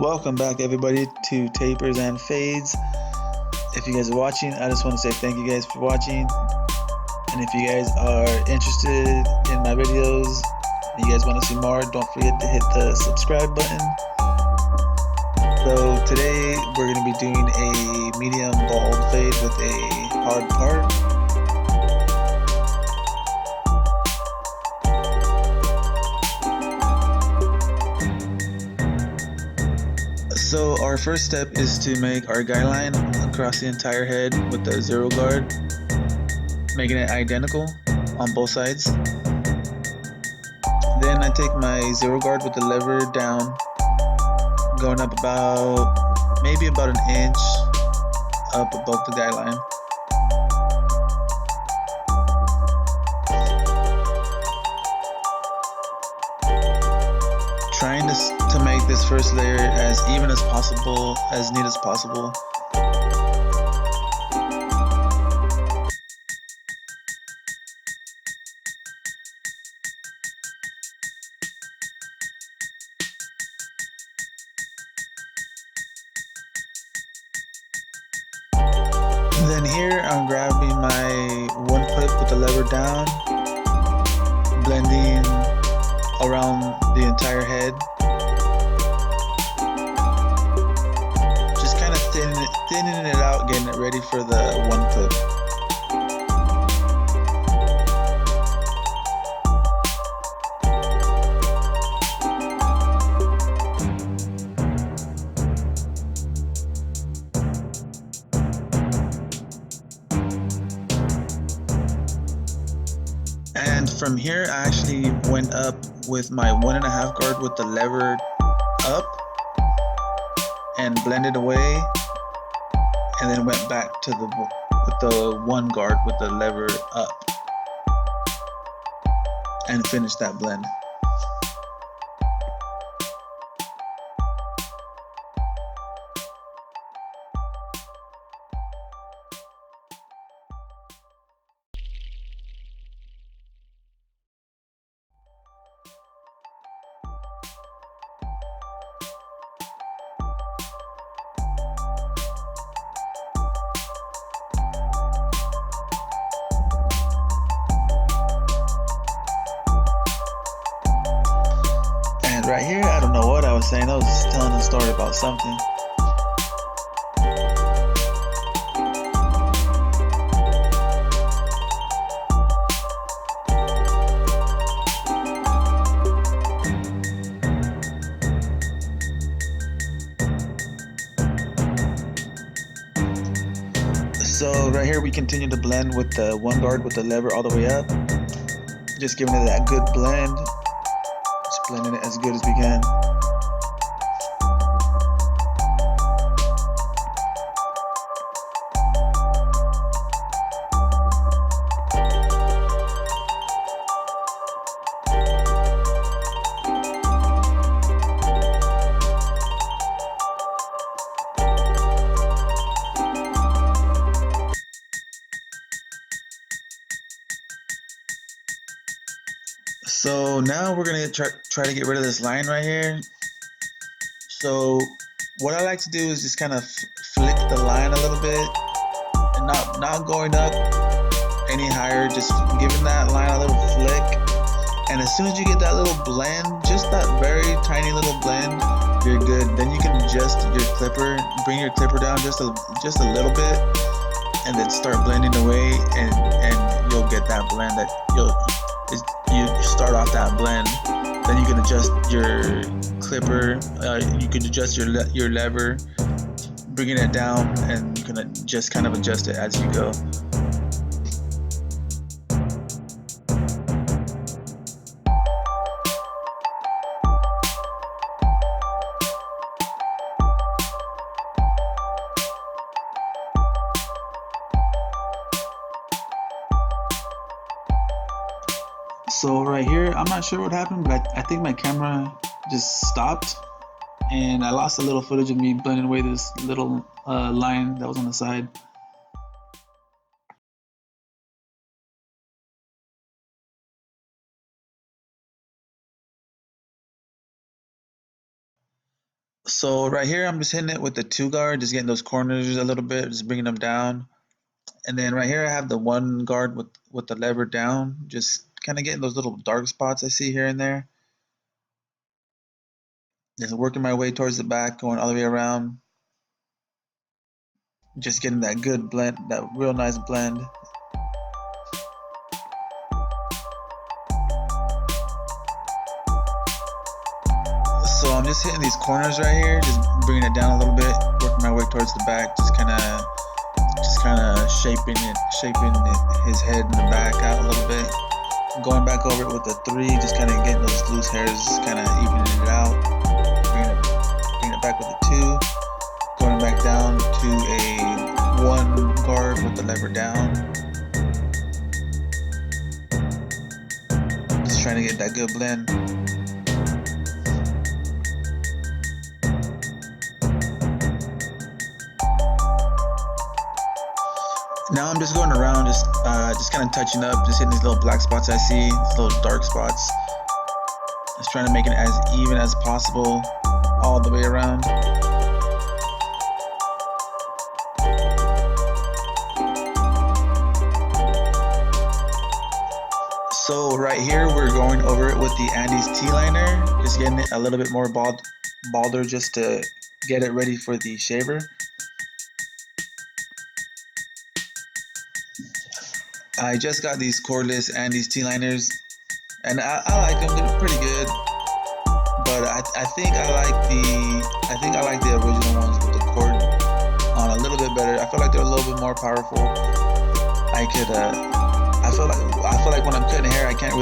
Welcome back, everybody, to Tapers and Fades. If you guys are watching, I just want to say thank you guys for watching. And if you guys are interested in my videos and you guys want to see more, don't forget to hit the subscribe button. So today we're going to be doing a medium bald fade with a hard part. So our first step is to make our guy line across the entire head with the zero guard, making it identical on both sides. Then I take my zero guard with the lever down, going up maybe about an inch up above the guy line. Trying to make this first layer as even as possible, as neat as possible. Then here I'm grabbing my one clip with the lever down, blending around the entire head. Just kind of thinning it out, getting it ready for the one clip. And from here I actually went up with my 1.5 guard with the lever up and blended away, and then went back to the 1 guard with the lever up and finished that blend. Right here, I don't know what I was saying. I was just telling a story about something. So right here we continue to blend with the 1 guard with the lever all the way up. Just giving it that good blend. Just blending it as good as we can. So now we're gonna try to get rid of this line right here. So what I like to do is just kind of flick the line a little bit, and not going up any higher, just giving that line a little flick. And as soon as you get that little blend, just that very tiny little blend, you're good. Then you can adjust your clipper, bring your clipper down just a little bit, and then start blending away, and you'll get that blend that you start off that blend. Then you can adjust your clipper, you can adjust your lever, bringing it down, and you can just kind of adjust it as you go. So right here, I'm not sure what happened, but I think my camera just stopped, and I lost a little footage of me blending away this little line that was on the side. So right here, I'm just hitting it with the 2 guard, just getting those corners a little bit, just bringing them down. And then right here, I have the 1 guard with the lever down, just kind of getting those little dark spots I see here and there. Just working my way towards the back, going all the way around. Just getting that good blend, that real nice blend. So I'm just hitting these corners right here, just bringing it down a little bit, working my way towards the back, just kind of shaping his head in the back out a little bit. Going back over it with the 3, just kind of getting those loose hairs, kind of evening it out. Bringing it back with the 2, going back down to a 1 guard with the lever down. Just trying to get that good blend. Now I'm just going around, just kind of touching up, just hitting these little black spots I see, these little dark spots. Just trying to make it as even as possible all the way around. So right here, we're going over it with the Andes T-liner, just getting it a little bit more balder just to get it ready for the shaver. I just got these cordless Andes T-liners, and I like them. They're pretty good, but I think I like the original ones with the cord on a little bit better. I feel like they're a little bit more powerful. I feel like when I'm cutting hair, I can't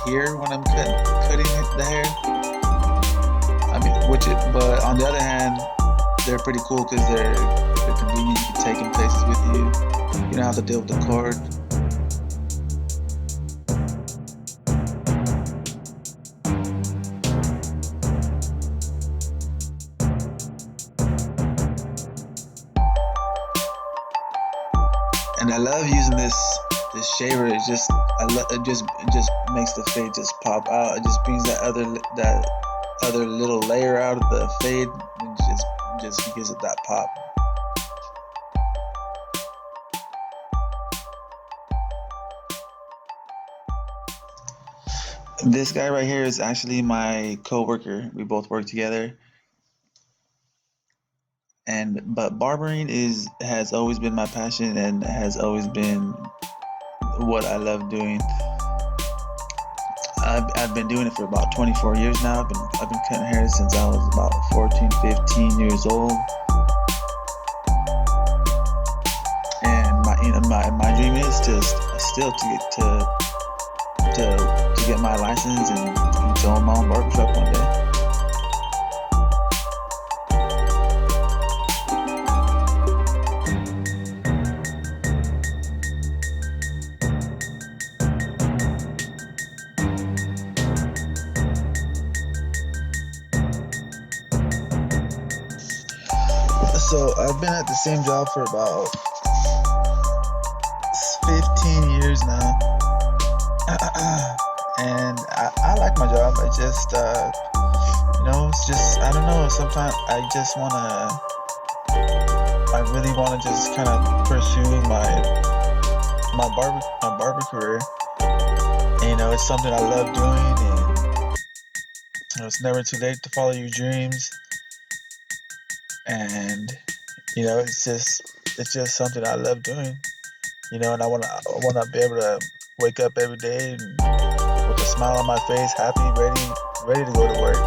hear when I'm cutting the hair. But on the other hand, they're pretty cool because they're convenient. You can take them places with you. You don't have to deal with the cord. And I love using this shaver. It just makes the fade just pop out. It just brings that other little layer out of the fade, and just gives it that pop. This guy right here is actually my co-worker. We both work together. But barbering has always been my passion and has always been what I love doing. I've been doing it for about 24 years now. I've been cutting hair since I was about 14, 15 years old. And my dream is still to get my license and to own my own barbershop one day. So I've been at the same job for about 15 years now. And I like my job. I just, it's just, I don't know, sometimes I really want to just kind of pursue my barber career. And, it's something I love doing, and it's never too late to follow your dreams. And, it's just something I love doing, and I want to be able to wake up every day with a smile on my face, happy, ready to go to work.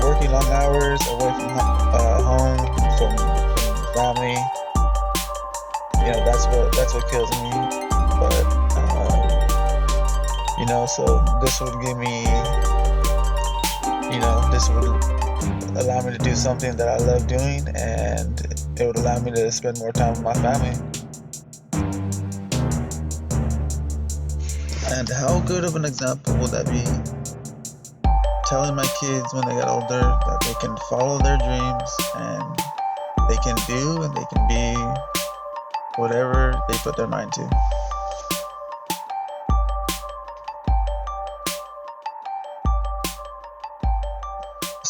Working long hours away from home, from family, that's what kills me. But so this would give me, this would allow me to do something that I love doing, and it would allow me to spend more time with my family. And how good of an example would that be? Telling my kids when they get older that they can follow their dreams and they can do and they can be whatever they put their mind to.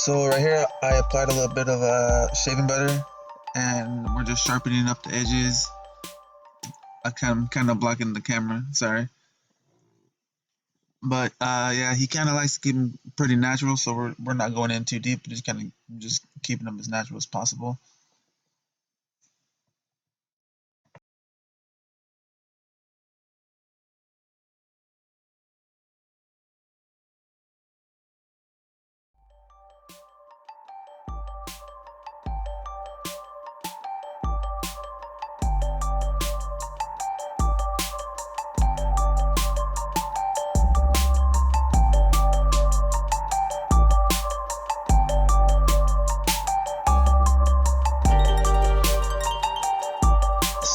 So right here, I applied a little bit of shaving butter, and we're just sharpening up the edges. I'm kind of blocking the camera, sorry. But yeah, he kind of likes to keep them pretty natural, so we're not going in too deep. Just kind of just keeping them as natural as possible.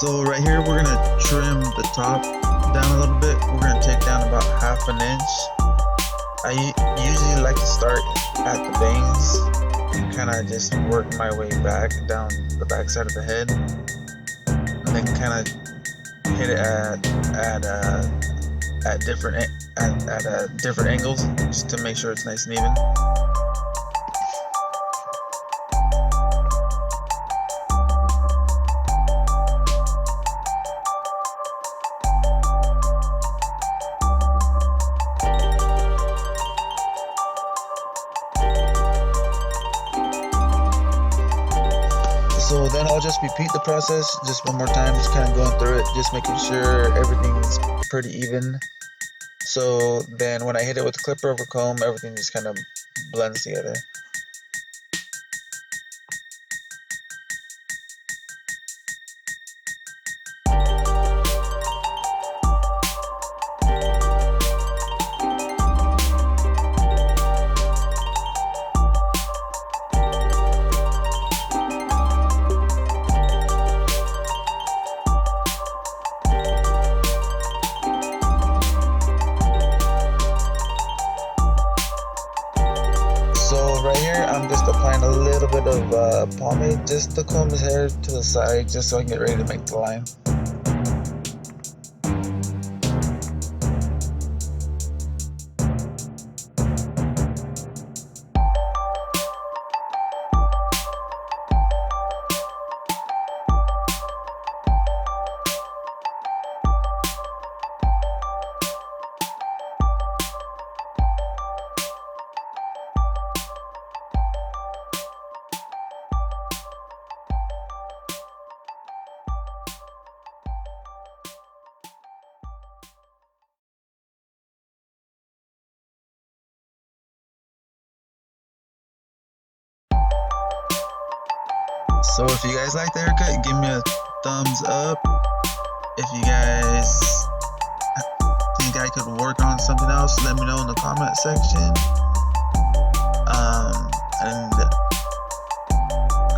So right here, we're gonna trim the top down a little bit. We're gonna take down about 1/2 inch. I usually like to start at the bangs and kind of just work my way back down the back side of the head, and then kind of hit it at different angles, just to make sure it's nice and even. So then I'll just repeat the process just one more time, just kind of going through it, just making sure everything's pretty even. So then when I hit it with the clipper over comb, everything just kind of blends together. So right here, I'm just applying a little bit of pomade just to comb his hair to the side, just so I can get ready to make the line. So if you guys like the haircut, give me a thumbs up. If you guys think I could work on something else, let me know in the comment section. And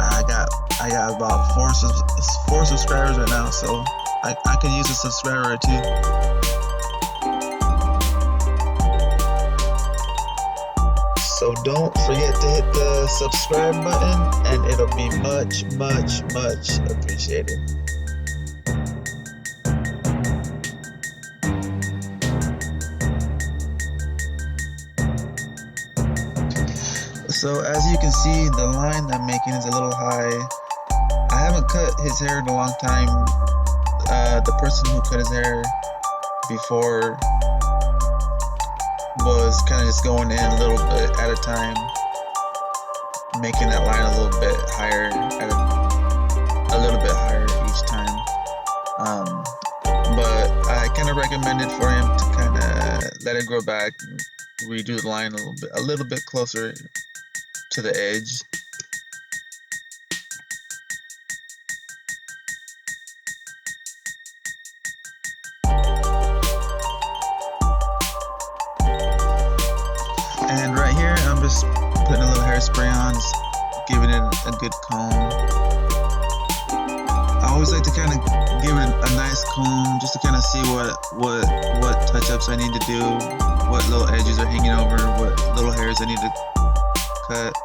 I got about four subscribers right now, so I could use a subscriber or two. So don't forget to hit the subscribe button, and it'll be much, much, much appreciated. So as you can see, the line I'm making is a little high. I haven't cut his hair in a long time. The person who cut his hair before was kind of just going in a little bit at a time, making that line a little bit higher, a little bit higher each time. But I kind of recommended for him to kind of let it grow back, redo the line a little bit closer to the edge. And right here, I'm just putting a little hairspray on, just giving it a good comb. I always like to kind of give it a nice comb, just to kind of see what touch-ups I need to do, what little edges are hanging over, what little hairs I need to cut.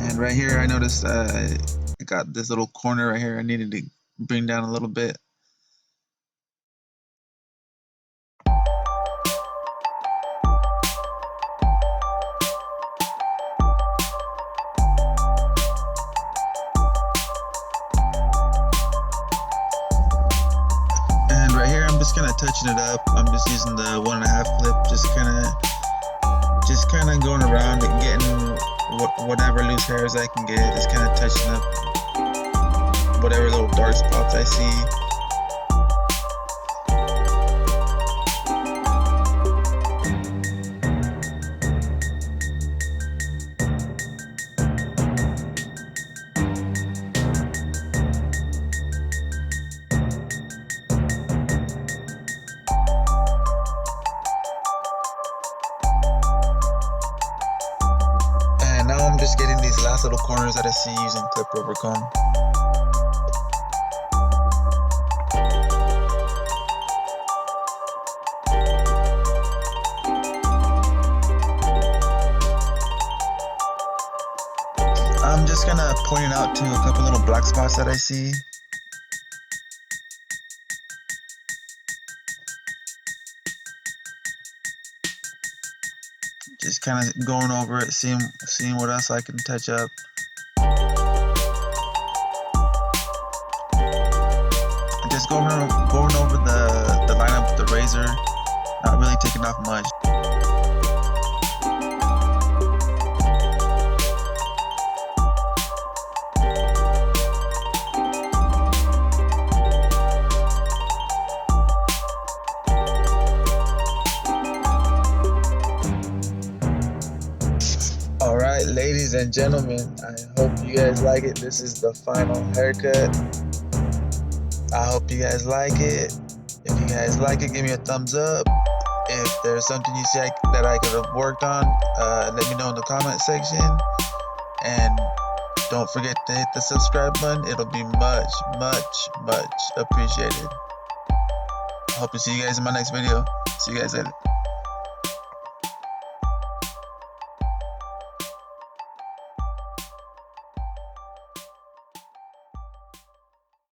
And right here, I noticed I got this little corner right here I needed to bring down a little bit. touching it up. I'm just using the 1.5 clip, just kind of going around and getting whatever loose hairs I can get, just kind of touching up whatever little dark spots I see. And now I'm just getting these last little corners that I see using clip rubber comb. I'm just kind of pointing out to a couple little black spots that I see. Just kind of going over it, seeing what else I can touch up. Just going over the lineup with the razor, not really taking off much. Alright, ladies and gentlemen, I hope you guys like it. This is the final haircut. I hope you guys like it. If you guys like it, give me a thumbs up. If there's something you see that I could have worked on, let me know in the comment section. And don't forget to hit the subscribe button. It'll be much, much, much appreciated. I hope to see you guys in my next video. See you guys later.